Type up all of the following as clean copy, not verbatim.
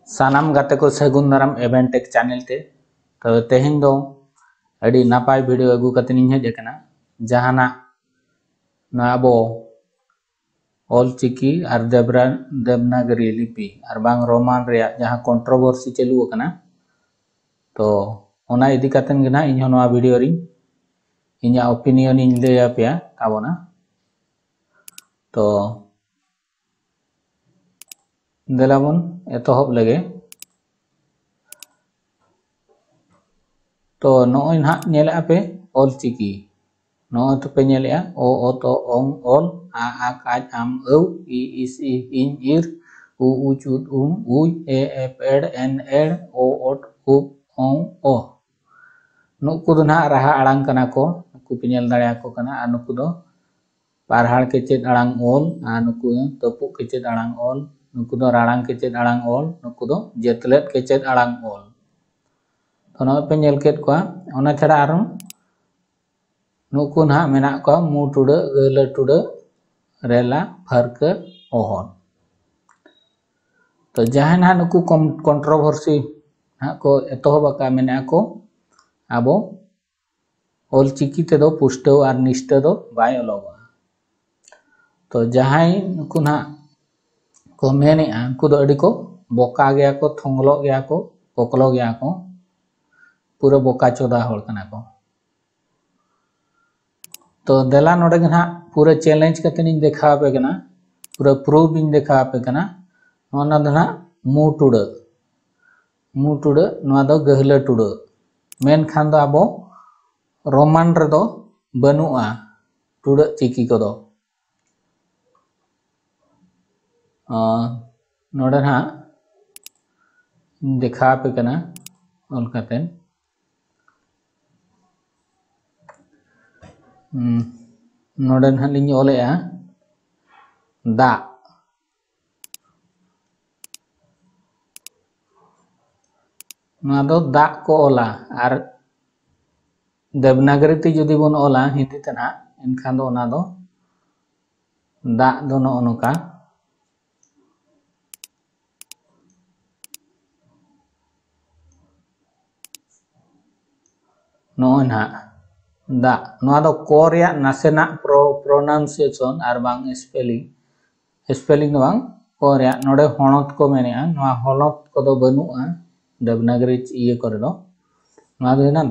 सानाम गाते को सगुन दाराम एवेंटेक चैनल ते तो तेहेन दो अड़ी नापाय वीडियो अगू कते निñ हेज अकना जहाना ना अबो ऑलचिकी और देवनागरी लिपि और बांग रोमान रे जहां कंट्रोवर्सी चलू अकना तो ओना इदी कतन गे ना इñ नोआ वीडियो री इñा ओपिनियन इñ लैया पेया ताबोना तो देलाबन एतहब लगे तो नॉय ना नेले पे ऑलचिकी नॉय तो पे नेले ओ तो ओंग ऑल आ काज आम औ ई इस इ इñ इर उ चुत उई ए एफ एड एन एड ओ ओट उप ओंग ओ नुकु दो ना रहा अड़ांग कना को नुकु पे नेल दाड़े को कना आ नुकु दो पारहाड़ के चेत अड़ांग ऑल आ नुकु तपु के चेत अड़ांग ऑल नुकु दो राड़ांग के चेत अड़ांग ऑल नुकु दो जेतलेट के चेत अड़ांग ऑल तो नॉय पे नेल केत को ओना छड़ा आरो नुकु ना मेना को मु टुडे गले टुडे रेला फर्क ओहन तो जहां ना नुकु कंट्रोवर्सी ना को एतहब का मेना को आबो ऑलचिकी ते दो पुष्टो और निष्ठ दो बाय अलग तो जहां नुकु ना को मेने उनको दो अड़ी को बोका गया को थोंगलो गया को कोकलो गया को पूरा बोका चोदा होड़ कना को तो देला नोडे ना पूरा चैलेंज कते निñ देखा पे कना पूरा प्रूफ बिñ देखा पे कना ओना दो ना मु टुडे नोआ दो गहले टुडे मेन खान दो आबो रोमान रे दो बनुआ टुडे चिकी को दो नोडे ना देखा पे कना ऑल कते नोडे ना लिñ ओलेआ दा नोआ दो दा को ओला और देवनागरी ते जुदी बन ओला हिंदी ते ना एनखान दो ओना दो दा दो नो नोका नोय ना दा नोआ दो कोरिया नासेना प्रोनाउंसिएशन और बांग स्पेलिंग बांग कोरिया नोडे होनत को मेने नोआ होनत को दो बनुआ देवनागरी ये करे दो नोआ दो ना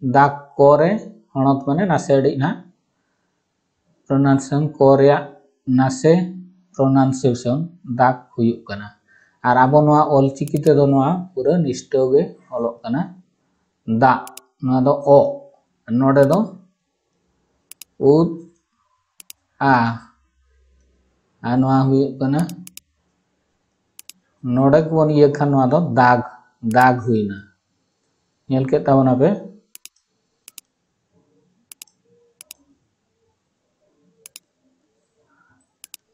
दाक कोरे होनत माने नासेडी ना प्रोनाउंसिएशन कोरिया नासे प्रोनाउंसिएशन दाक हुयुक कना और आबो नोआ ऑलचिकी ते दो नोआ पूरा निष्ठो गे ऑलोक कना दा नोआ दो ओ नोडे दो उद आ नोआ हुयुक कना नोडे को बन ये खान नोआ दो दाग हुइना नेल के ताबना पे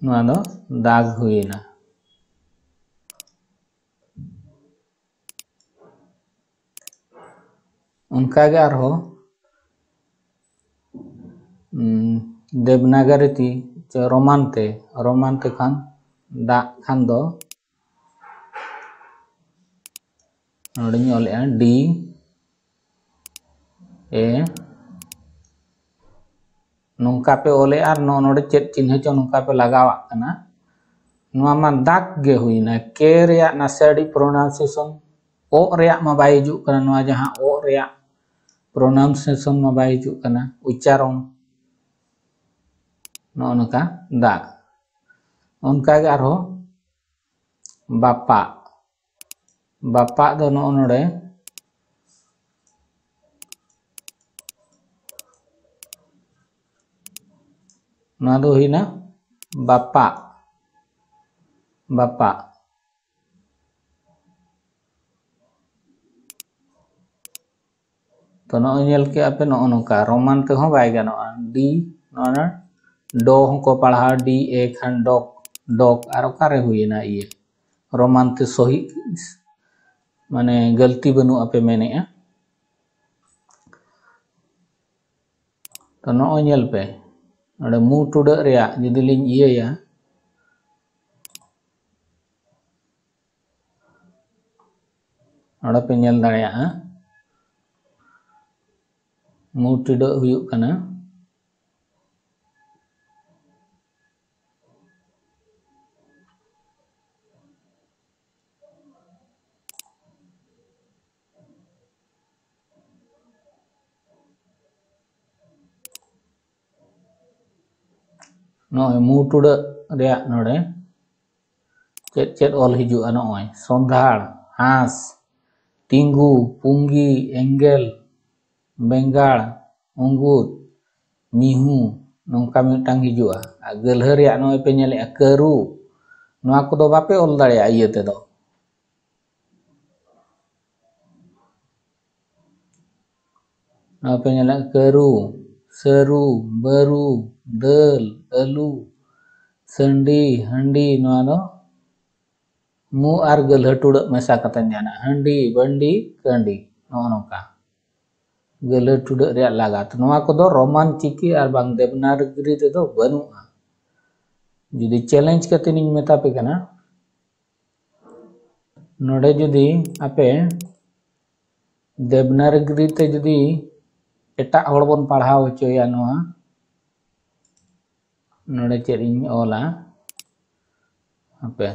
नोआ दो दाग हुइना उनका गे आरो देवनागरी ती रोमान ते खान दा खान दो नोडिñ ओलेआ डी ए नोंका पे ओले और नोडे चेत चिन्ह चो नोंका पे लगावा कना नोआ मा दाग गे हुइना के रेया नासेडी प्रोनाउंसिएशन ओ रेया मा बाय हिजु कना नोआ जहां ओ रेया प्रोनाउंसिएशन मा बाय हिजु कना उच्चारण नो नोका दा उनका गे आरो बापा दो नो नोडे नोआ दो हुइना बापा तो नो नेल के आपे नो नोका रोमान ते हो बाय गानोआ डी नोना डो को पढ़ा डी ए खान डॉक और ओकारे हुइना ये रोमान ते सही माने गलती बनु आपे मेने तो नो नेल पे नोडे मु टुडे रेया जुदी लिñ इया नोडे पे नेल दाड़ेयागा मु टिडो हुयुग कना नोय मु टुडो रेया नोडे चेत चेत ऑल हिजुआ नोय सोंधाड़ हांस टिंगू पुंगी एंगेल बेंगाड़ अंगूर मिहू नोंका मिटांग हिजुआ गलहा रेया नोय पे नेलेआ करू नोआ कोदो बापे ऑल दाड़ेया इये तेदो नोआ पे नेलेआ करू सरू बरू दल अलू संडी हंडी नोआ दो मु आर गलहा टुडो मेसा कते जाना हंडी बंडी कंडी नो नोका गलहा टुडो रेया लागात नोआ कोदो रोमान चिकी आर बांग देवनागरी तेदो बनुआ जुदी चैलेंज कते निन मेता पे कना नोडे जुदी आपे देवनागरी ते जुदी एटा हड़ बन पढ़ाव होचोया नोआ नोडे चेद इन ऑला आपे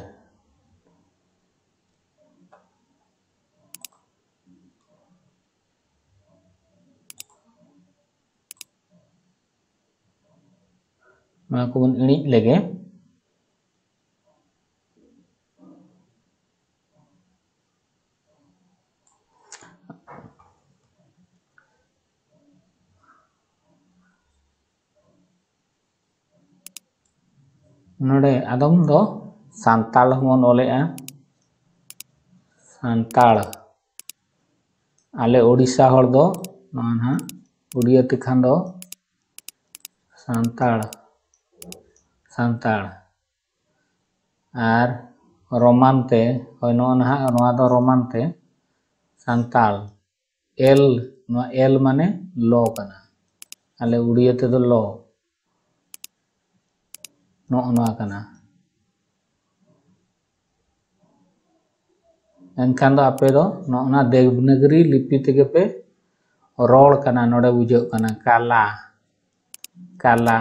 नोआ को बन इणिज लेगे नोडे आदम दो सांताल हमन ओलेआ सांताल आले ओडिशा हड़ दो नोना उड़िया तिखान दो सांताल सांताल आर रोमान ते होय नोना नोआ दो रोमान ते सांताल एल नोआ एल माने लो कना आले उड़िया ते दो लो नोआ कना एनखान दो आपे दो नोना देवनागरी लिपि तेगे पे रोड़ कना नोडे बुझो कना काला काला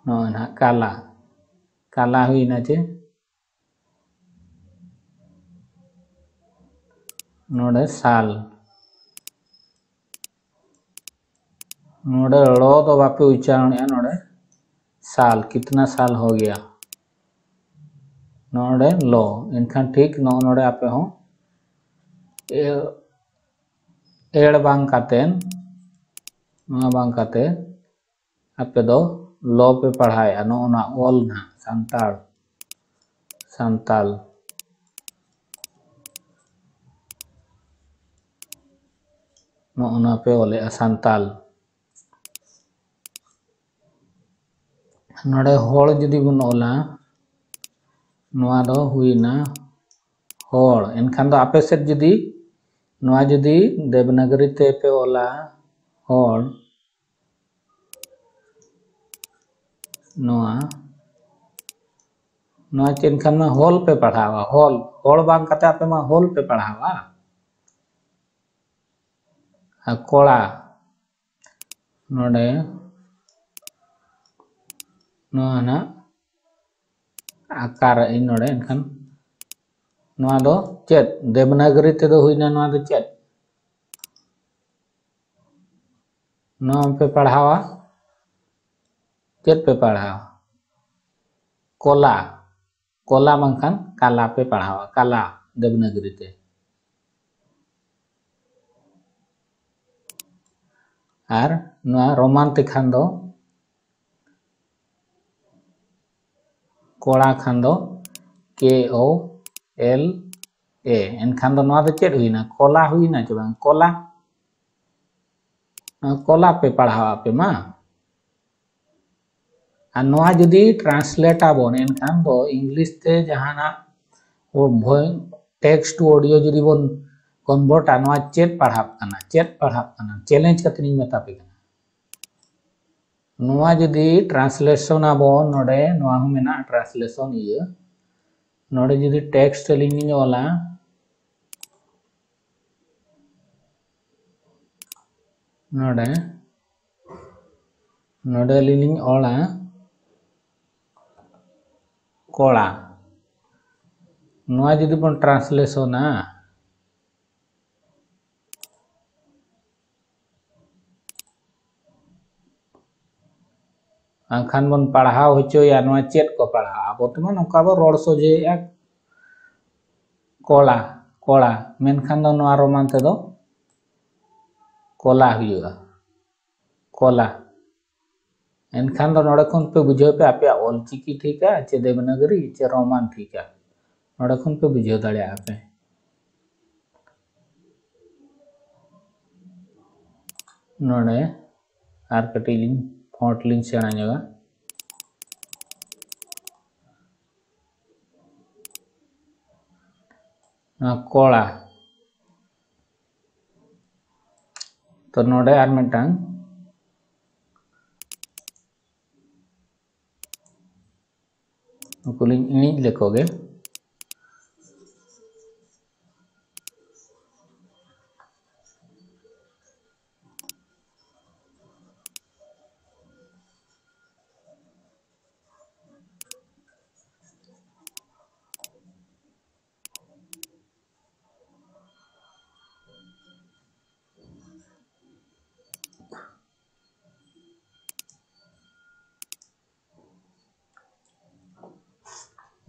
नोना काला काला हुईना चे नोडे साल नोडे लो तो बापे उच्चारण है नोडे साल कितना साल हो गया नोडे लो इनखान ठीक नोडे आपे हो एड़ बांग कातेन नोआ बांग काते आपे दो लो पे पढ़ाया नोना ओल ना सांताल सांताल नोना पे ओले सांताल नोडे होड़ जुदी बुन ओला नोआ दो हुईना होड़ एनखान दो आपे सेट जुदी नोआ जुदी देवनागरी ते पे ओला होड़ नोआ नोआ चेनखान में होल पे पढ़ावा होल होड़ बांग काते आपे मा होल पे पढ़ावा कोड़ा नोडे नोआ ना आकार इन नोडे एनखान नोआ दो चेत देवनागरी ते दो हुईना नोआ दो चेत नोआ पे पढ़ावा चेत पे पढ़ावा कोला कोला मंखान काला पे पढ़ावा काला देवनागरी ते आर नोआ रोमान ते खान दो कोड़ा खान दो के ओ एल ए एनखान दो नोआ दो चेत हुईना कोला हुईना चे बांग कोला कोला पे पढ़ावा पे मा आ नोआ जुदी ट्रांसलेट आबोन एनखान दो इंग्लिश ते जहाना वो टेक्स्ट ऑडियो जुदी बोन कन्वर्ट नोआ चेत पढ़ाप कना चैलेंज कते निन मेता पे कना नोआ जुदी ट्रांसलेशन आबोन नोडे नोआ हूं मेना ट्रांसलेशन इये नोड़े जुदी टेक्स्ट अलिंग ओला नोड़े नोड़े अलिंग ओला कोला नोआ जुदी बन ट्रांसलेशन ना आखान बन पढ़ाओ होचो या नोआ चेत को पढ़ाओ अब तमन नोका बो रोड सोजे या कोला कोला मेनखान दो नोआ रोमान ते दो कोला हुआ कोला एनखान दो नोड़े खन पे बुझाव पे आपे ऑलचिकी ठीक है चे देवनागरी चे रोमान ठीक है नोड़े खन पे बुझाव दाड़े आपे नोड़े आर कटिलिंग फॉन्ट लिंक सेना जगह कोला तो नोड़े आर मिटांग कुलिंग इनिज लेकोगे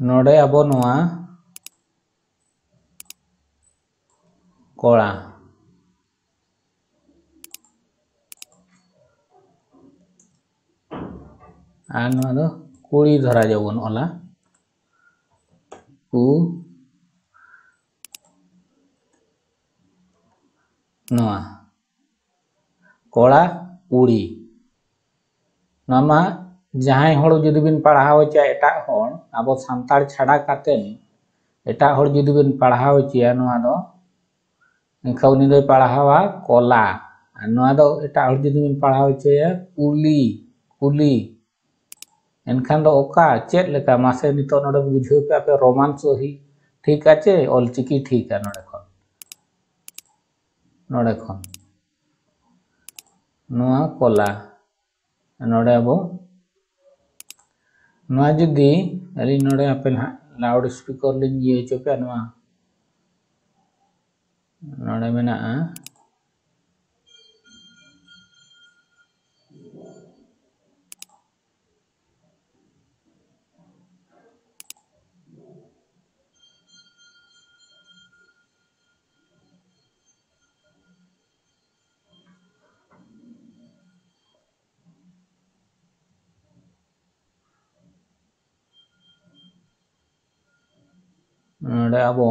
नोड़े अबो नोआ कोला आ नोआ दो कुड़ी धरा जाबन ओला कु नोआ कोला कुड़ी नोमा जहां होड़ जुदी बिन पढ़ाओ चे एटा होड़ अब सांतार छाड़ा काते एटा होड़ जुदी बिन पढ़ाओ चे नोआ दो इनखाउनी दो पढ़ावा कोला नोआ दो एटा होड़ जुदी बिन पढ़ाओ चे कुली कुली एनखान दो ओका चेत लेका मासे नितो नोडे बुझाव पे आपे रोमान सही ठीक आचे ऑलचिकी ठीक है नोडे खन नोआ कोला नोडे अबो नोआ जुदी अली नोडे आपे लाउड स्पीकर लिंग ये चोपे नोआ नोडे मेना नोडे अबो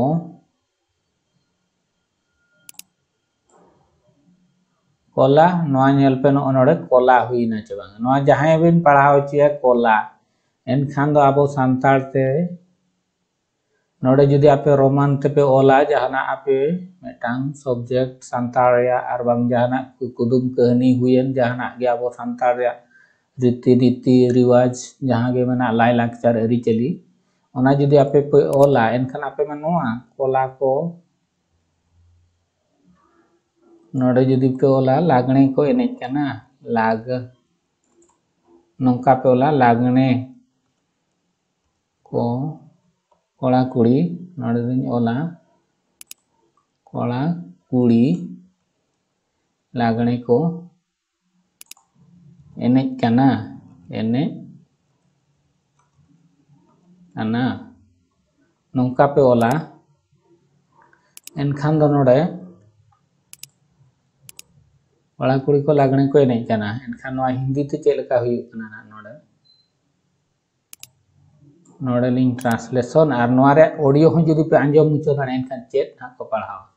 कोला नोआ नेल पे नोडे कोला हुई ना चे बांग नोआ जहां बिन पढ़ाओ चे कोला एनखान दो अबो सांतार ते नोडे जुदी आपे रोमान ते पे ओला जहाना आपे मेटांग सब्जेक्ट सांतार या आर बांग जहाना कुदुम कहानी हुयन जहाना गे अबो सांतार या रीति रीति रिवाज जहां गे मना लाई लाकचार अरिचली ओना जुदी आपे पे ओला एनखान आपे मनोआ कोला को नोडे जुदी पे ओला लागणे को एनेज कना लाग नोंका पे ओला लागणे को कोला कुड़ी नोडे दिन ओला कोला कुड़ी लागणे को एनेज कना एने कना नोंका पे ओला एनखान दो नोडे कोला कुड़ी को लागणे को एनेज कना एनखान नोआ हिंदी ते चेद लेका हुई कना नोडे नोडे लिंग ट्रांसलेशन और नोआ रे ऑडियो हो जुदी पे आंजम मुचो दाड़े एनखान चेद ना को पढ़ाओ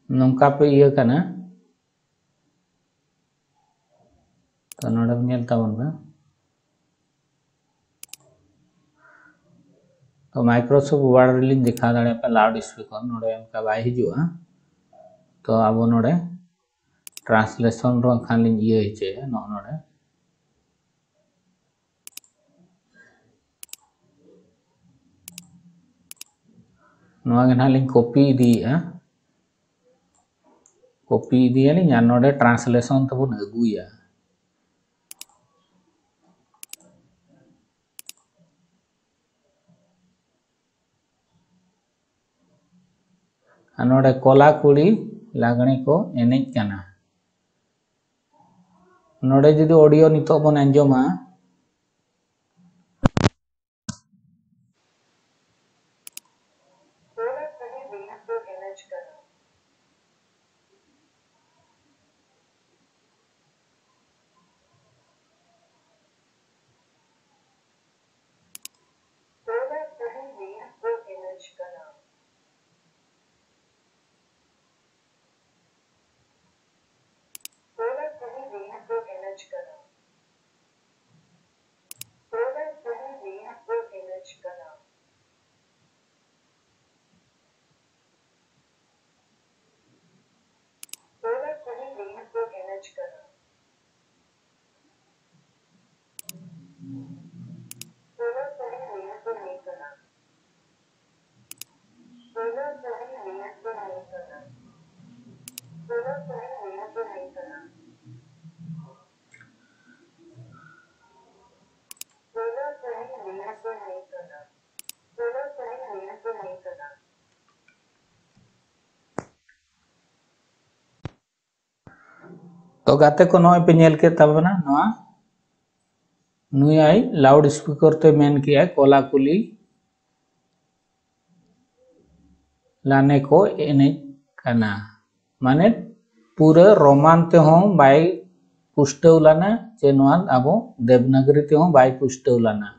नोंका पे इया कना तो नोडे नेल ताबन बा तो माइक्रोसॉफ्ट वर्ड रिलीज दिखा दाड़े पे लाउड स्पीकर नोडे उनका बाय हिजुआ तो अब नोडे ट्रांसलेशन रो खान लिंग ये हिचे नोडे नोआ के नालिंग कॉपी दिया कॉपी दिया लिंग या नोडे ट्रांसलेशन तबुन अगुया नोडे कोला कुड़ी लागणे को एनेज कना नोडे जुदी ऑडियो नितो बन अंजोमा तो गाते को नॉय पे नेल के तबना नॉ नुई आई लाउड स्पीकर ते मेन किया कोला कुली लाने को एने कना माने पूरे रोमान ते हो बाय पुष्टव लाना जे नॉ आबो देवनागरी ते हो बाय पुष्टव लाना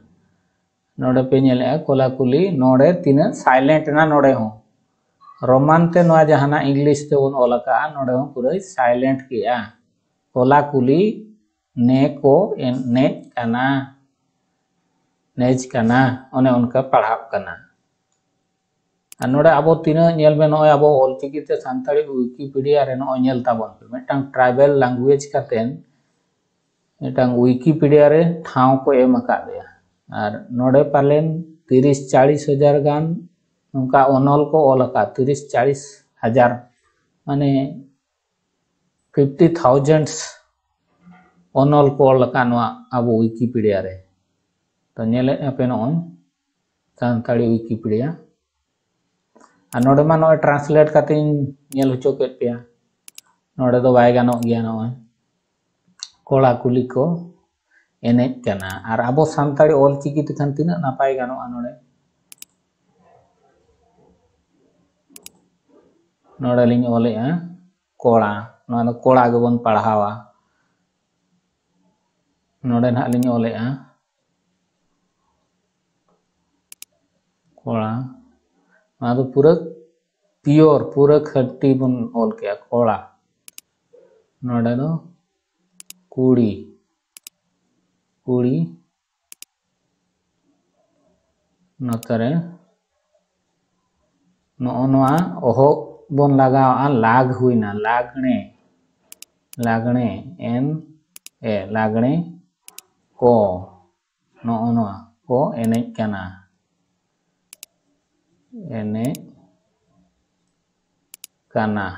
नोडे पे नेले कोला कुली नोडे तीना साइलेंट ना नोडे हो रोमान ते नॉ जहाना इंग्लिश ते उन ओलका नोडे हो पूरे साइलेंट किया कोला कुली ने को नेज कना नेज कना ओने उनका पढ़ाव कना नोडे आबो तीना नेल में नॉय आबो ऑलचिकी ते सांताली विकिपीडिया रे नॉय नेल ताबन पे मेटांग ट्राइबल लैंग्वेज कातेन मेटांग विकिपीडिया रे ठाव को एम अकादेया और नोडे पालेन 30-40 हजार गान उनका ओनल को ओलका 30-40 हजार माने 50,000 ओनल को ओलका नोआ आबो विकिपीडिया रे तो नेले पे नॉय सांताली विकिपीडिया नोडे मा नॉय ट्रांसलेट करते नेल होचो के पे नोडे तो बाय गानो गया नॉय कोला कुली को एनेज कना और आबो सांताली ऑलचिकी ते खान तिना नापाय गानो नोडे नोडे लिंग ओले कोड़ा नोआ दो कोड़ा गेबन पढ़ावा नोडे ना लिंग ओले कोड़ा नोआ दो पूरा प्योर पूरा खट्टी बन ओल के कोड़ा नोडे दो कुड़ी कुड़ी नतरे नोआ ओहो बन लगावा लाग हुईना लागणे लागणे एन ए लागणे को नोआ को एनेज कना एनेज कना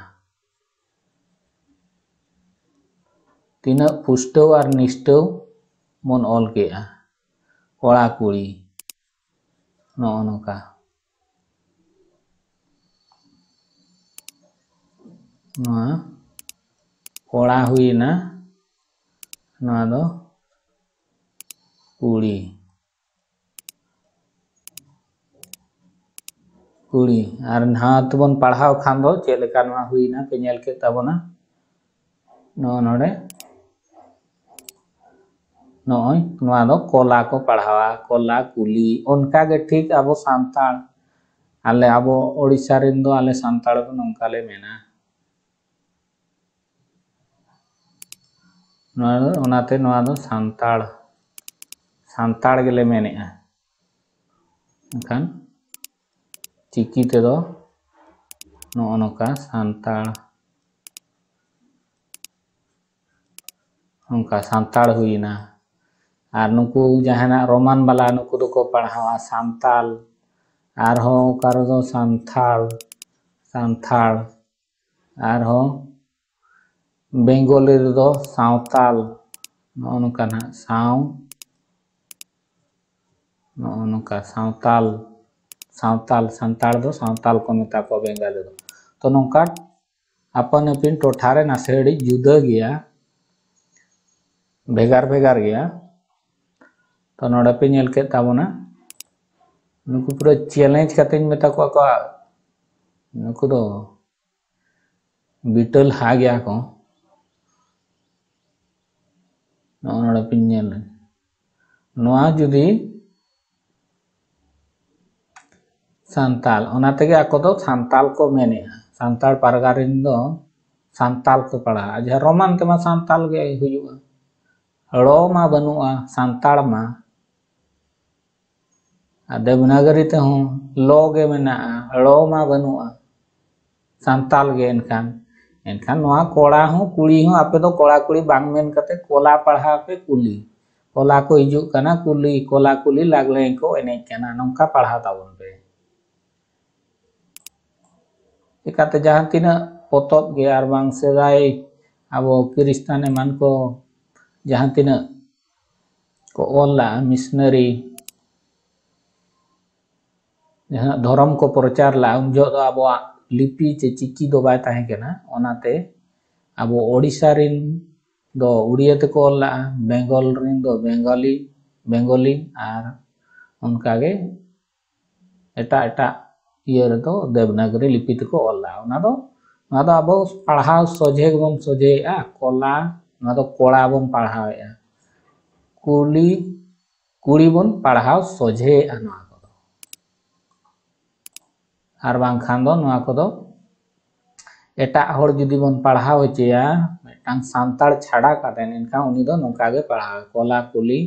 तीना पुष्टव और निष्ठव मन ऑल के कोड़ा कुड़ी नोका कोड़ा हुई ना नोआ दो कुड़ी कुड़ी और हाँ तबन पढ़ाव खान दो चे लेका नोआ हुई ना पे नेल के तबना नो नोडे नॉय नोआ दो कोला को पढ़ावा कोला कुली उनका के ठीक आबो सांताल आले आबो ओडिसा रिन दो आले सांताल दो नंका ले मेना नोआ दो ओनाते नोआ दो सांताल सांताल गेले मेने खान चिकी तेदो नो नोका सांताल उनका सांताल हुईना और नुकु जहाना रोमान वाला नुकु दो को पढ़ावा सांताल और हो करो दो सांथाल सांथाल और हो बेंगोली दो सांताल नो नोका ना सांताल सांताल सांताल दो सांताल को मेता को बेंगाली दो तो नोका अपन अपिन टोठारे नासेड़ी जुदा गया भेगार भेगार गया तो नोडे पे नेल के ताबोना नुकु पूरा चैलेंज कतेन मेता को नुकु दो बिटल हा गया को नोडे पे नेल नोआ जुदी सांताल ओनाते के आको दो सांताल को मेने सांताल पारगारिन दो सांताल को पढ़ा आज रोमान ते मा सांताल गे हुयुआ रो मा बनुआ सांताल मा देवनागरी ते हूँ लो गे मेना रो मा बनुआ सांताल गे एनखान एनखान नोआ कोड़ा हूँ कुड़ी हूँ आपे दो कोड़ा कुड़ी बांग मेन कते कोला पढ़ा पे कुली कोला को हिजू कना कुली कोला कुली लागले को एने कना नोंका पढ़ा ताबन पे इकाते जहां तीना पोतोब गे आर बांग सेदाय आबो किरिस्तान एमान को जहां तीना को ओला मिशनरी जहां धर्म को प्रचार ला उन जो आबो लिपि चे चिकी दो बाय ताहे केना ओनाते आबो ओडिसा रिन दो उड़िया ते को ओला बेंगल रिन दो बेंगोली आर उनका गे एटा एटा ये तो देवनागरी लिपि ते को ओला ओना दो आबो पढ़ाव सोझे बन सोझे आ कोला ना दो कोड़ा बन पढ़ाव ए कुली कुड़ी बन पढ़ाव सोझे आ ना को आर बांग खान दो ना को दो एटा होड़ जुदी बन पढ़ाव होचेया मिटांग सांताल छाड़ा काटेन इनका उनी दो नोका गे पढ़ाव कोला कुली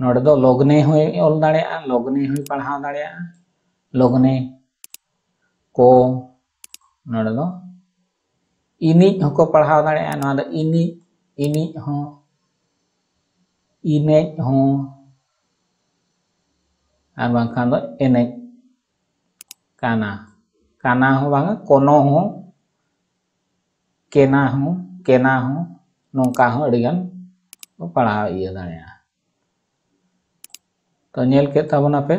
नोडे दो लोगने होय ओल दाड़ेया लोगने होय पढ़ाव दाड़ेया लोगने को नोडे दो इनी हको पढ़ाव दाड़ेया ना दो इनी हो इने हो आर बांग खान दो एने काना काना हो बांगा कोनो हो केना हो नोंका हो अडिगान पढ़ाव इया दाड़ेया तो नेल के ताबोना पे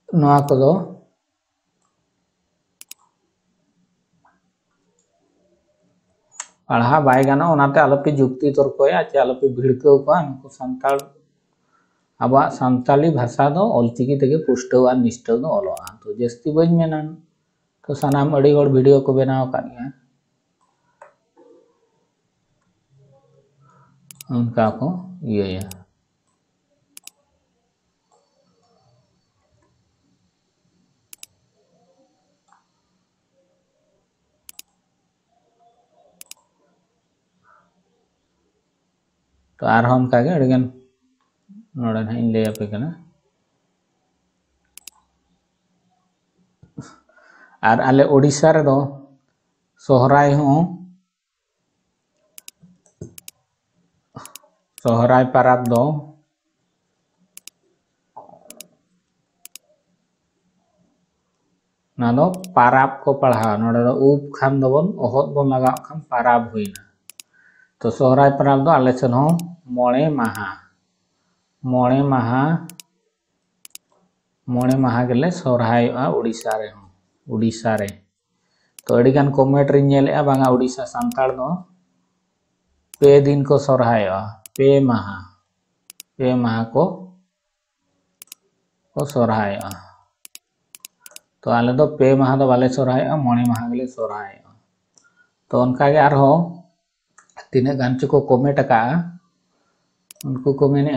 नोआ को दो पढ़ा बाय गाना ओनाते आलोपे जुक्ति तर्कया चे आलोपे भिड़काव को नुकु सांताल आबा सांताली भाषा दो ऑलचिकी तेगे पुष्टव आ निष्ठव दो ओलोआ तो जस्ती बज मेना तो सनाम अड़ी गड़ वीडियो को बनाव का गया उनका को ये तो आरहम का गे अड़गन नोडे ना इन ले आपे कना आर आले ओडिसा रे दो सोहराय हो सोहराय पाराब दो ना दो पाराब को पढ़ा नोडे दो उप खान दो बन ओहत बन लगा खान पाराब हुईना तो सोहराय पाराब दो आले सन हो मोड़े माहा गेले सोहराय उड़ीसा रे तो अड़ीगान कमेंट रे नेले बांगा उड़ीसा सांताल दो पे दिन को सोहराय पे माहा को सोहराय तो आले दो पे माहा दो बाले सोहराय मोड़े माहा गेले सोहराय तो उनका गे आरो तीना गान चो को कमेंट का उनको को मेने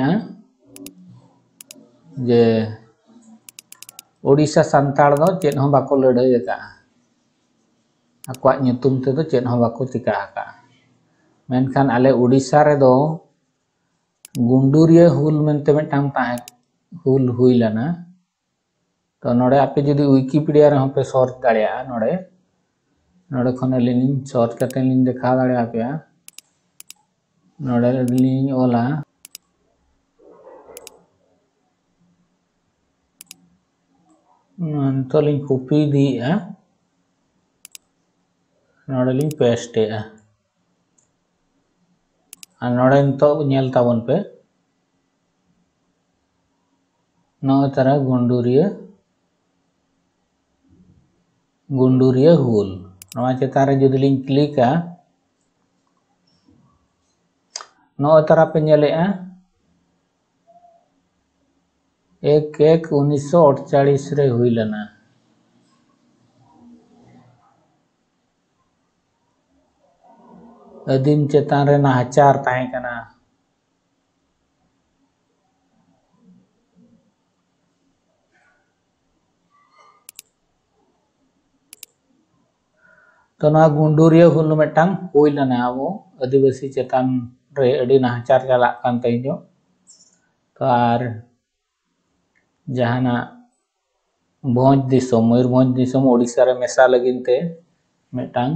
जे ओडिसा सांताल दो चेत हो बाको लड़ाई का आकवा ᱧᱩᱛᱩᱢ तेदो चेत हो बाको चिका का मेनखान आले ओडिसा रे दो गुंडूरिया हुल मेनते मिटटांग ताहे हुल हुई लना तो नोड़े आपे जुदी विकिपीडिया रे पे सर्च दाड़िया नोड़े नोड़े खन लिनी सर्च करते लिनी देखा दाड़िया पे नोड़े लिनी ओला तो लिनी कॉपी दी नोड़े लिनी पेस्ट नोड़े तो नेल ताबन पे नो तरह गुंडूरिया हुल नवा चेतान रे जुदी लिनी क्लिका नो तरह पे नेलेआ 1/1/1948 रे हुई लना अदीम चेतान रे नाहचार ताहे कना तो ना गुंडूरिया हुल मिटटांग हुई लना अब आदिवासी चेतान रे अडी नाहचार चला कान तइजो तो आर जहाना भोज दिसम मयूरभंज दिसम ओडिशा रे मेसा लगिनते मिटटांग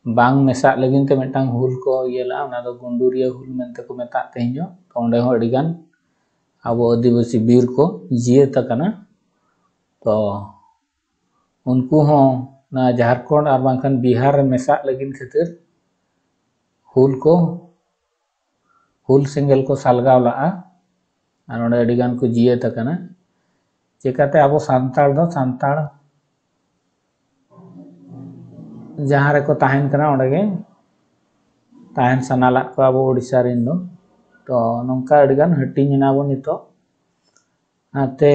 बांग मेसा लगिनते मिटटांग हुल को येला ओना दो गुंडूरिया हुल मेनते को मेता तइजो तो ओंडे हो अडी गान अब आदिवासी बीर को जियत कना तो उनको हो ना झारखंड और बांखन बिहार रे मेसा लगिन खातिर हुल सिंगल को सालगाव लाआ और ओंडे अडी गान को जियत कना चिकाते अब सांताल दो सांताल जहां रे को ताहेन कना ओंडे गे ताहेन सनाला को अब ओडिशा रिन दो तो नोंका अडी गान हटिंग ना बो नितो आते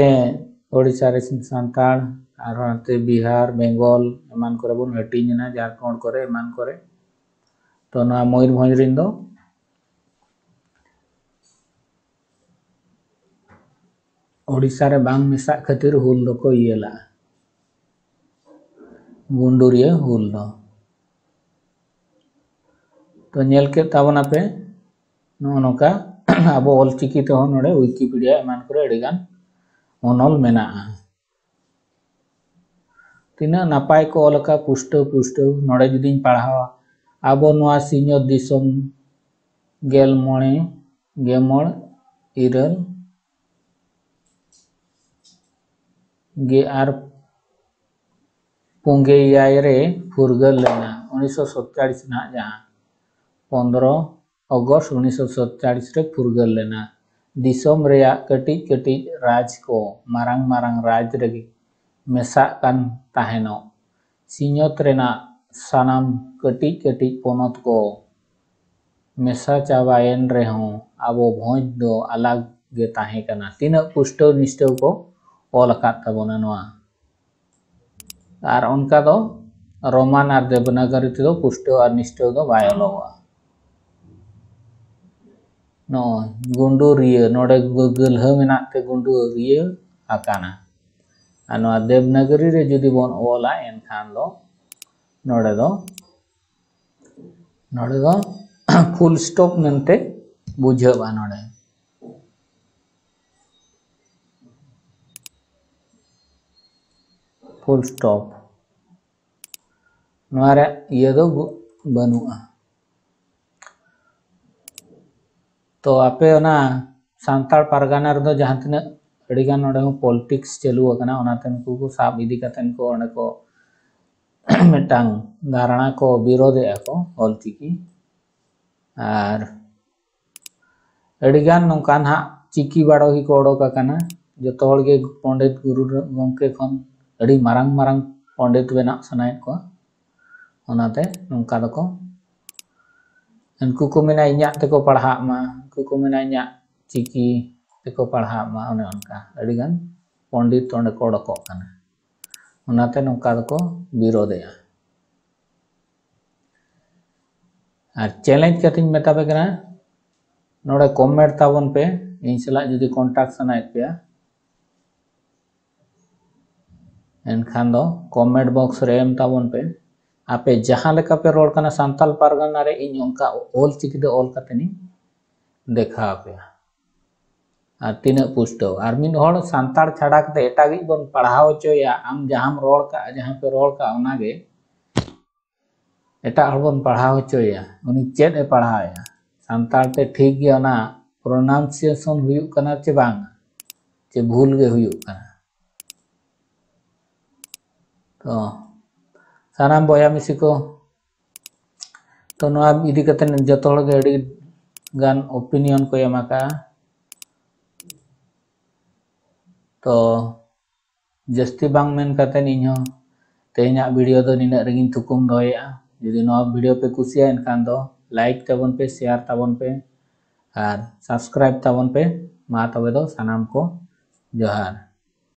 ओडिशा रे सांताल और आते बिहार बेंगल एमान करे बोन हटिंग ना झारखंड करे एमान करे तो ना मयूरभंज रिन दो ओडिशा रे बांग मेसा खातिर हुल दो को येला गुंडूरिया हुल दो तो नेल के ताबना पे नोका अब ऑलचिकी ते हो नोडे विकिपीडिया एमान करे अडी गान ओनल मेना तीना नापाय को ओलका पुष्टो नोडे जुदीन पढ़ावा अब नोआ सिंह दिसम गेमोड़ इरल गे आर पुंगे रे फुरगल लेना 1947 ना जहां 15 अगस्त 1947 रे फुरगल लेना दिसम रेया कटी कटी राज को मारांग राज रगी मेसा कान ताहेनो सिंहत रेना सानाम कटी कटी पोनत को मेसा चाबायन रे हो आबो भोज दो अलग गे ताहे कना तीना पुष्टो निष्टो को ऑल अकात ताबोना नोआ और उनका दो रोमान और देवनागरी ते दो पुष्टो और निष्टो दो बायलोवा नो गुंडूरिया नोडे गलह मेनाते गुंडूरिया आकाना आनो देवनागरी रे जुदी बोन ओला एनखान दो नोडे दो फुल स्टॉप मेनते बुझाबा नोडे फुल स्टॉप नोरे ये दो बनुआ तो आपे ना सांताल पारगाना रे दो जहां तिना अड़ी गान नोडे पॉलिटिक्स चालू अकना ओनातेन को साब इदी कतेन को ओने को मिटांग धारणा को विरोध को ऑलचिकी और अड़ी गान नोकान हा चिकी बाड़ो ही को ओडोक अकना जतो हर गे पंडित गुरु गंके खन अड़ी मारांग पंडित बेना सनायत को ओनाते नोका दको उनको को मेना इन्या तेको पढ़ा मा उनको को मेना इन्या चिकी तेको पढ़ा मा ओने उनका अड़ी गान पंडित ओंडे को ओडोको कना ओनाते नोका दको विरोधया और चैलेंज कतिन मेताबे कना नोडे कमेंट ताबन पे इन सला जुदी कांटेक्ट सनायत पे एनखान दो कमेंट बॉक्स रे एम ताबन पे आपे जहां लेका पे रोड कना सांताल पारगाना रे इन उनका ऑल चिकी दे ऑल कतेनी देखाव पे और तीना पुष्टव और मिद हड़ सांताड़ छाड़ा कते एटागिज बन पढ़ाव होचोया आम जहां रोड़ का जहां पे रोड़ का ओनागे एटा हड़ बन पढ़ाव होचोया उनी चेद ए पढ़ाया सांताड़ ते ठीक गया ना प्रोनाउंसिएशन हुयुग कना चे बांग चे भूल गे हुयुग कना तो सानाम बया मिसी को तो नोआ इदी कते जतो हड़ गे अडी गान ओपिनियन को एमाका तो जस्ती बांग मेन कते इन्हों तेहना वीडियो दो निना रगिन थुकुम दोया यदि नोआ वीडियो पे कुसिया एनखान दो लाइक ताबन पे शेयर ताबन पे और सब्सक्राइब ताबन पे मा तबे दो सानाम को जोहार।